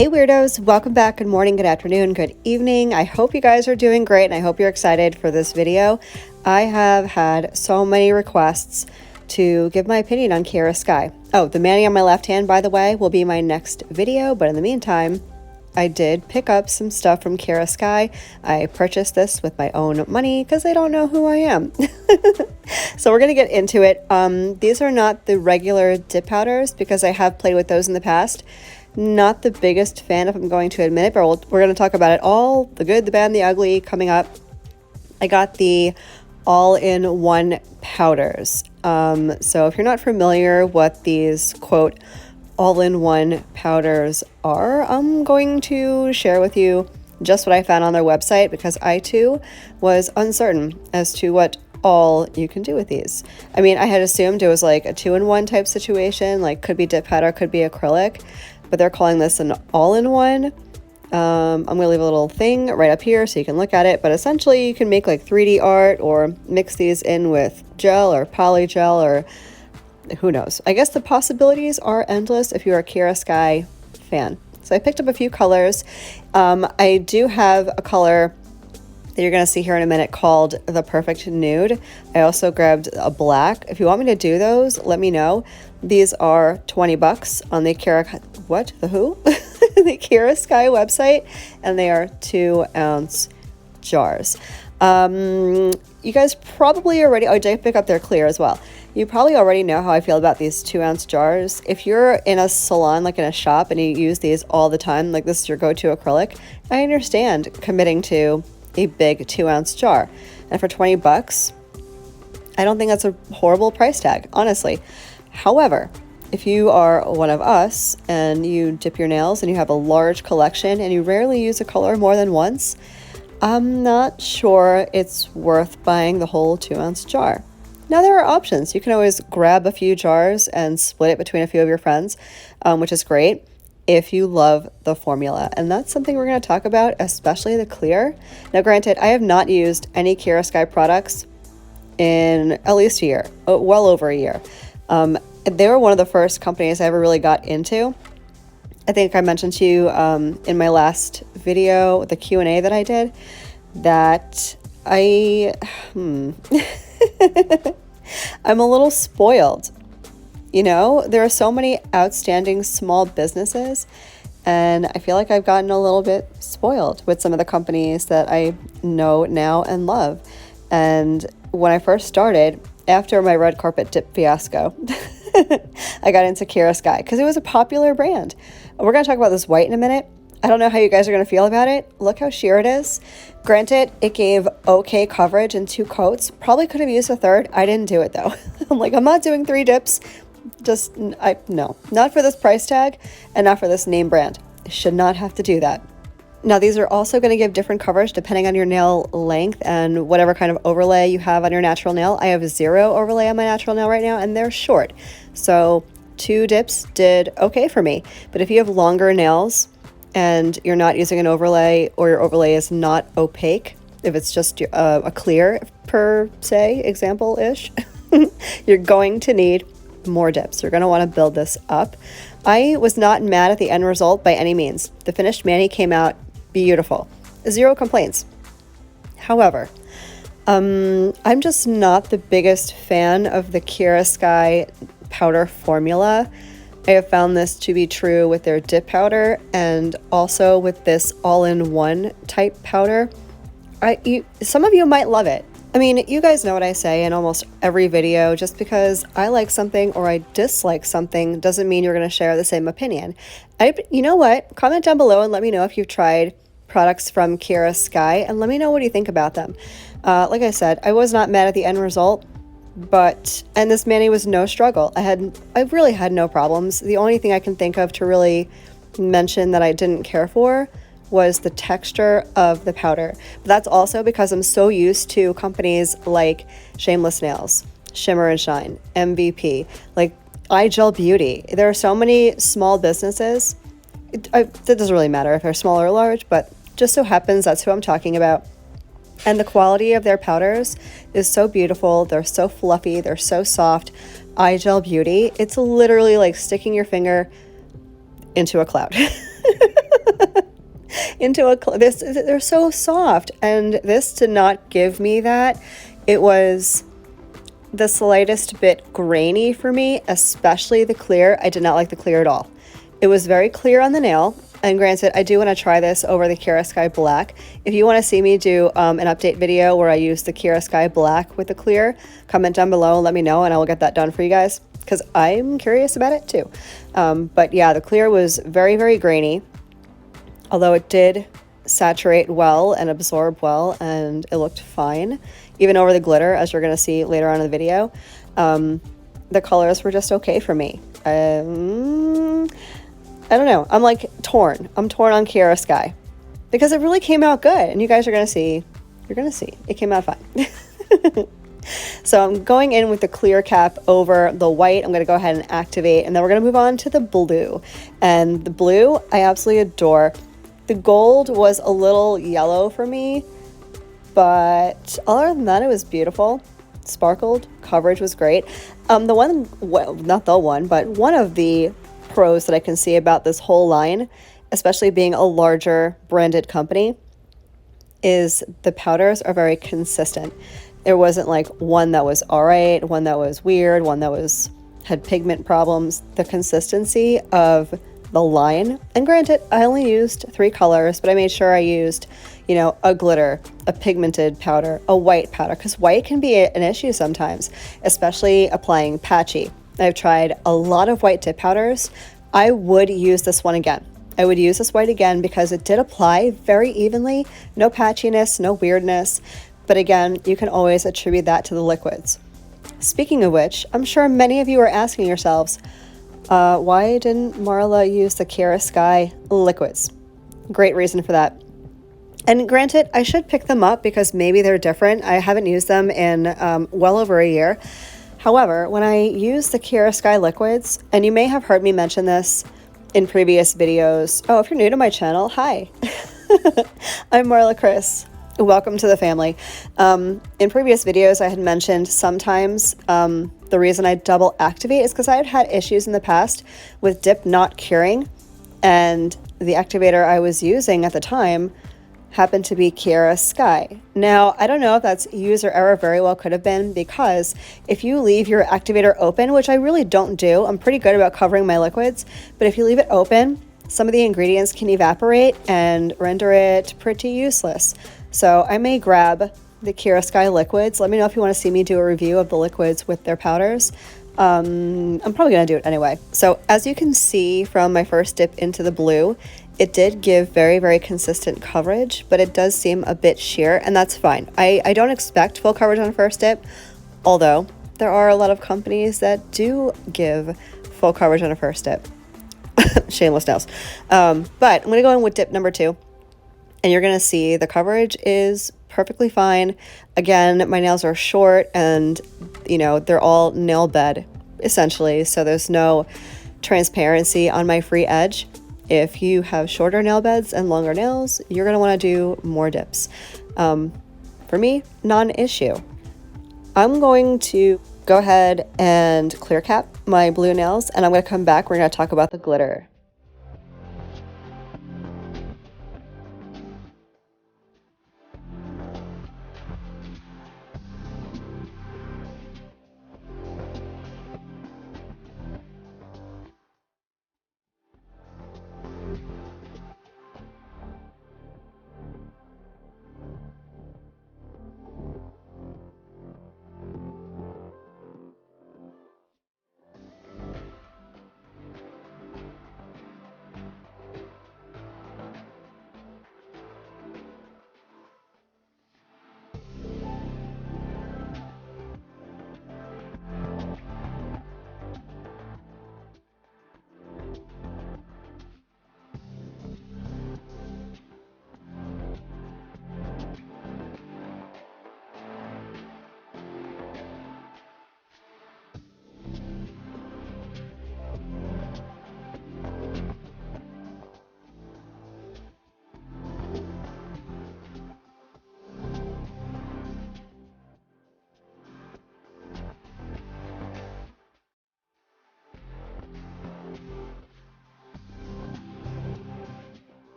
Hey weirdos, welcome back. Good morning, good afternoon, good evening. I hope you guys are doing great and I hope you're excited for this video. I have had so many requests to give my opinion on Kiara Sky. Oh, the Manny on my left hand, by the way, will be my next video, but in the meantime, I did pick up some stuff from Kiara Sky. I purchased this with my own money because they don't know who I am. So we're going to get into it. These are not the regular dip powders because I have played with those in the past. Not the biggest fan, if I'm going to admit it, but we're going to talk about it all, the good, the bad, and the ugly coming up. I got the all-in-one powders. So if you're not familiar what these, quote, all-in-one powders are, I'm going to share with you just what I found on their website because I, too, was uncertain as to what all you can do with these. I mean, I had assumed it was like a two-in-one type situation, like could be dip powder, could be acrylic, but they're calling this an all-in-one. I'm going to leave a little thing right up here so you can look at it, but essentially you can make like 3D art or mix these in with gel or polygel or who knows. I guess the possibilities are endless if you're a Kiara Sky fan. So I picked up a few colors. I do have a color that you're going to see here in a minute called the Perfect Nude. I also grabbed a black. If you want me to do those, let me know. These are 20 bucks on the Kiara, what? The who? The Kiara Sky website, and they are 2-ounce jars. You guys probably already, oh, I did pick up their clear as well. You probably already know how I feel about these 2-ounce jars. If you're in a salon, like in a shop, and you use these all the time, like this is your go-to acrylic, I understand committing to a big 2-ounce jar. And for 20 bucks, I don't think that's a horrible price tag, honestly. However, if you are one of us and you dip your nails and you have a large collection and you rarely use a color more than once, I'm not sure it's worth buying the whole 2-ounce jar. Now there are options. You can always grab a few jars and split it between a few of your friends, which is great if you love the formula. And that's something we're going to talk about, especially the clear. Now granted, I have not used any Kiara Sky products in at least a year, well over a year. They were one of the first companies I ever really got into. I think I mentioned to you in my last video, the Q&A that I did, that I'm a little spoiled. You know, there are so many outstanding small businesses, and I feel like I've gotten a little bit spoiled with some of the companies that I know now and love. And when I first started, after my red carpet dip fiasco, I got into Kiara Sky because it was a popular brand. We're going to talk about this white in a minute. I don't know how you guys are going to feel about it. Look how sheer it is. Granted, it gave okay coverage in 2 coats. Probably could have used a third. I didn't do it though. I'm like, I'm not doing 3 dips. No, not for this price tag and not for this name brand. I should not have to do that. Now, these are also going to give different coverage depending on your nail length and whatever kind of overlay you have on your natural nail. I have 0 overlay on my natural nail right now, and they're short. So 2 dips did okay for me. But if you have longer nails and you're not using an overlay, or your overlay is not opaque, if it's just a clear per se example-ish, you're going to need more dips. You're going to want to build this up. I was not mad at the end result by any means. The finished mani came out beautiful. 0 complaints. However, I'm just not the biggest fan of the Kiara Sky powder formula. I have found this to be true with their dip powder and also with this all-in-one type powder. Some of you might love it. I mean, you guys know what I say in almost every video. Just because I like something or I dislike something doesn't mean you're going to share the same opinion. You know what? Comment down below and let me know if you've tried products from Kiara Sky and let me know what you think about them. Like I said, I was not mad at the end result, and this mani was no struggle. I really had no problems. The only thing I can think of to really mention that I didn't care for was the texture of the powder. But that's also because I'm so used to companies like Shameless Nails, Shimmer and Shine, MVP, like iGel Beauty. There are so many small businesses. It doesn't really matter if they're small or large, but just so happens that's who I'm talking about. And the quality of their powders is so beautiful. They're so fluffy. They're so soft. iGel Beauty, it's literally like sticking your finger into a cloud. into this. They're so soft, and this did not give me that. It was the slightest bit grainy for me, especially the clear. I did not like the clear at all. It was very clear on the nail. And granted, I do want to try this over the Kiara Sky Black. If you want to see me do an update video where I use the Kiara Sky Black with the clear, comment down below and let me know, and I will get that done for you guys, because I'm curious about it too. But yeah, the clear was very, very grainy, although it did saturate well and absorb well, and it looked fine, even over the glitter, as you're going to see later on in the video. The colors were just okay for me. I don't know. I'm like torn. I'm torn on Kiara Sky because it really came out good, and you guys are going to see. You're going to see. It came out fine. So I'm going in with the clear cap over the white. I'm going to go ahead and activate, and then we're going to move on to the blue. And the blue, I absolutely adore. The gold was a little yellow for me, but other than that, it was beautiful. Sparkled. Coverage was great. The one, well, not the one, but one of the pros that I can see about this whole line, especially being a larger branded company, is the powders are very consistent. There wasn't like one that was all right, one that was weird, one that had pigment problems. The consistency of the line, and granted, I only used 3 colors, but I made sure I used, you know, a glitter, a pigmented powder, a white powder, because white can be an issue sometimes, especially applying patchy. I've tried a lot of white tip powders. I would use this one again. I would use this white again because it did apply very evenly. No patchiness, no weirdness. But again, you can always attribute that to the liquids. Speaking of which, I'm sure many of you are asking yourselves, why didn't Marla use the Kiara Sky liquids? Great reason for that. And granted, I should pick them up because maybe they're different. I haven't used them in well over a year. However, when I use the Kiara Sky liquids, and you may have heard me mention this in previous videos. Oh, if you're new to my channel, hi. I'm Marlakris. Welcome to the family. In previous videos, I had mentioned sometimes the reason I double activate is because I had issues in the past with dip not curing, and the activator I was using at the time happened to be Kiara Sky. Now, I don't know if that's user error, very well could have been, because if you leave your activator open, which I really don't do, I'm pretty good about covering my liquids, but if you leave it open, some of the ingredients can evaporate and render it pretty useless. So I may grab the Kiara Sky liquids. Let me know if you want to see me do a review of the liquids with their powders. I'm probably going to do it anyway. So as you can see from my first dip into the blue, it did give very, very consistent coverage, but it does seem a bit sheer, and that's fine. I don't expect full coverage on first dip, although there are a lot of companies that do give full coverage on a first dip. Shameless nails. But I'm going to go in with dip number 2, and you're going to see the coverage is perfectly fine. Again, my nails are short, and you know, they're all nail bed essentially, so there's no transparency on my free edge. If you have shorter nail beds and longer nails, you're going to want to do more dips. For me, non-issue. I'm going to go ahead and clear cap my blue nails, and I'm going to come back. We're going to talk about the glitter.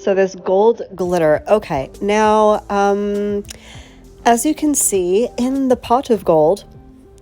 So this gold glitter. Okay, now, as you can see in the pot of gold,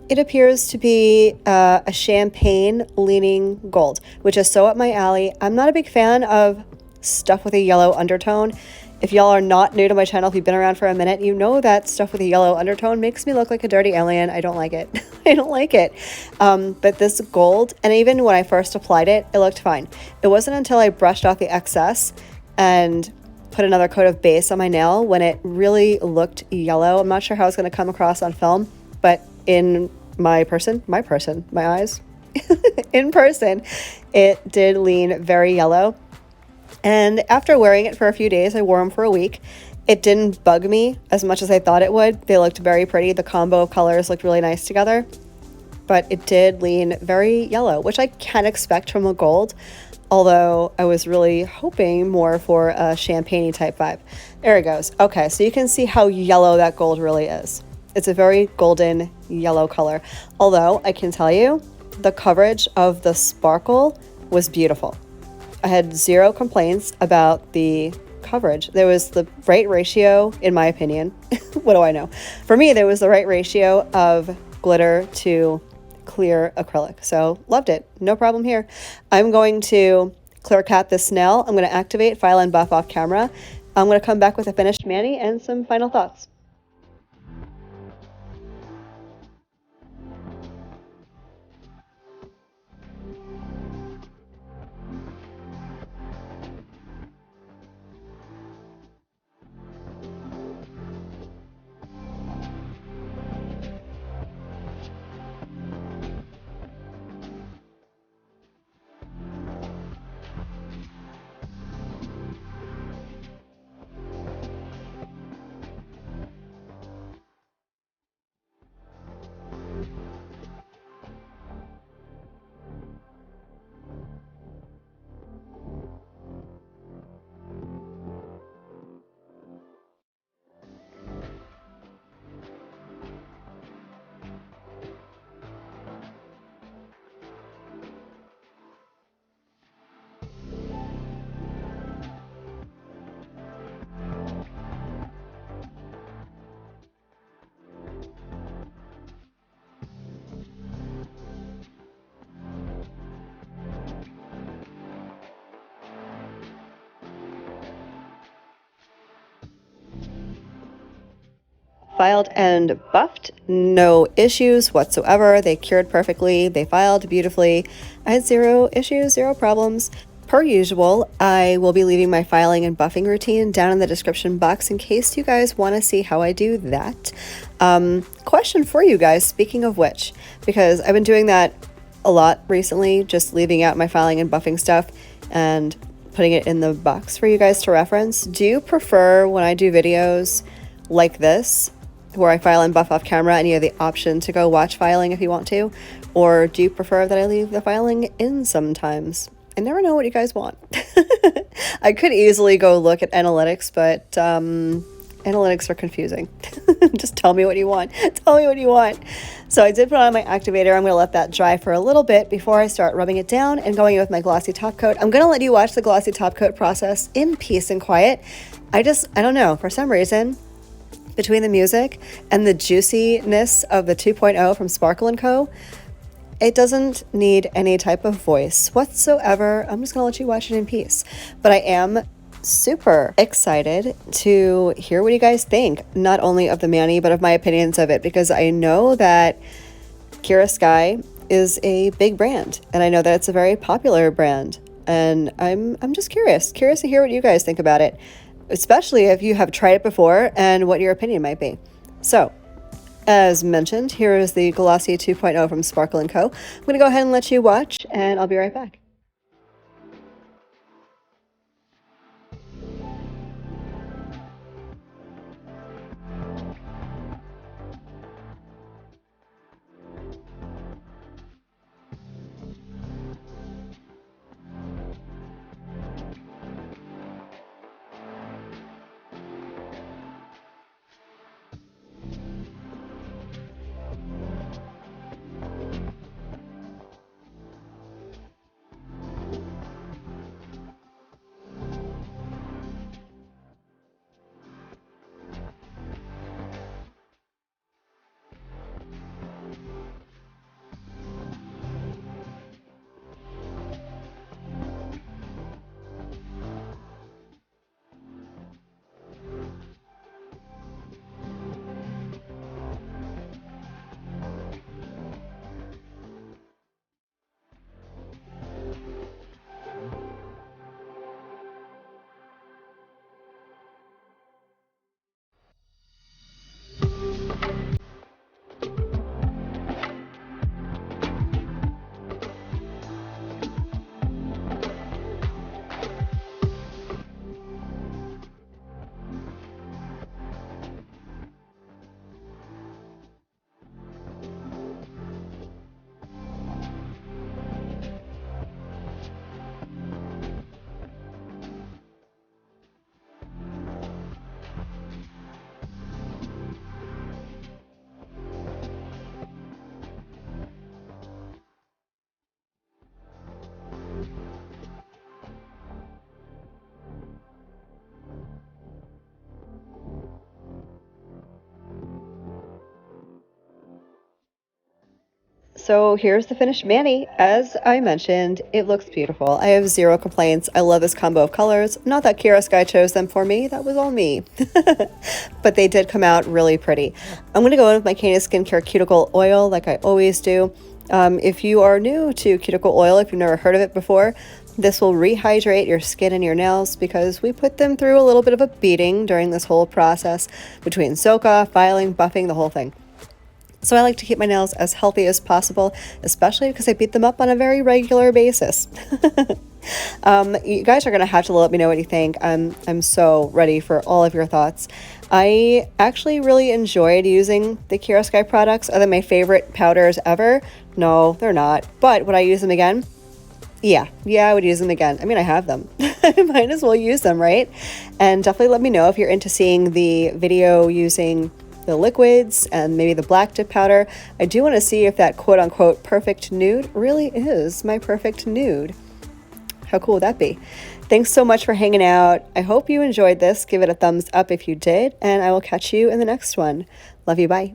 it appears to be a champagne leaning gold, which is so up my alley. I'm not a big fan of stuff with a yellow undertone. If y'all are not new to my channel, if you've been around for a minute, you know that stuff with a yellow undertone makes me look like a dirty alien. I don't like it. I don't like it. But this gold, and even when I first applied it, it looked fine. It wasn't until I brushed off the excess and put another coat of base on my nail when it really looked yellow. I'm not sure how it's going to come across on film, but in my eyes, in person, it did lean very yellow. And after wearing it for a few days, I wore them for a week. It didn't bug me as much as I thought it would. They looked very pretty. The combo of colors looked really nice together, but it did lean very yellow, which I can expect from a gold, although I was really hoping more for a champagne-y type vibe. There it goes. Okay, so you can see how yellow that gold really is. It's a very golden yellow color, although I can tell you the coverage of the sparkle was beautiful. I had zero complaints about the coverage. There was the right ratio, in my opinion. What do I know? For me, there was the right ratio of glitter to clear acrylic. So loved it. No problem here. I'm going to clear cat this nail. I'm going to activate, file, and buff off camera. I'm going to come back with a finished mani and some final thoughts. Filed and buffed, no issues whatsoever. They cured perfectly. They filed beautifully. I had zero issues, zero problems. Per usual, I will be leaving my filing and buffing routine down in the description box in case you guys want to see how I do that. Question for you guys, speaking of which, because I've been doing that a lot recently, just leaving out my filing and buffing stuff and putting it in the box for you guys to reference. Do you prefer when I do videos like this, where I file and buff off camera and you have the option to go watch filing if you want to? Or do you prefer that I leave the filing in sometimes? I never know what you guys want. I could easily go look at analytics, but analytics are confusing. Just tell me what you want. Tell me what you want. So I did put on my activator. I'm going to let that dry for a little bit before I start rubbing it down and going in with my glossy top coat. I'm going to let you watch the glossy top coat process in peace and quiet. I don't know, for some reason, between the music and the juiciness of the 2.0 from Sparkle & Co., it doesn't need any type of voice whatsoever. I'm just going to let you watch it in peace. But I am super excited to hear what you guys think, not only of the mani, but of my opinions of it, because I know that Kiara Sky is a big brand, and I know that it's a very popular brand, and I'm just curious to hear what you guys think about it, especially if you have tried it before and what your opinion might be. So, as mentioned, here is the Glossy 2.0 from Sparkle & Co. I'm going to go ahead and let you watch, and I'll be right back. So here's the finished mani. As I mentioned, it looks beautiful. I have zero complaints. I love this combo of colors. Not that Kiara Sky chose them for me. That was all me. But they did come out really pretty. I'm going to go in with my Candi Skincare Cuticle Oil like I always do. If you are new to cuticle oil, if you've never heard of it before, this will rehydrate your skin and your nails because we put them through a little bit of a beating during this whole process between soak off, filing, buffing, the whole thing. So I like to keep my nails as healthy as possible, especially because I beat them up on a very regular basis. You guys are going to have to let me know what you think. I'm so ready for all of your thoughts. I actually really enjoyed using the Kiara Sky products. Are they my favorite powders ever? No, they're not. But would I use them again? Yeah, I would use them again. I mean, I have them. I might as well use them, right? And definitely let me know if you're into seeing the video using the liquids and maybe the black tip powder. I do want to see if that quote-unquote perfect nude really is my perfect nude. How cool would that be? Thanks so much for hanging out. I hope you enjoyed this. Give it a thumbs up if you did, and I will catch you in the next one. Love you, bye.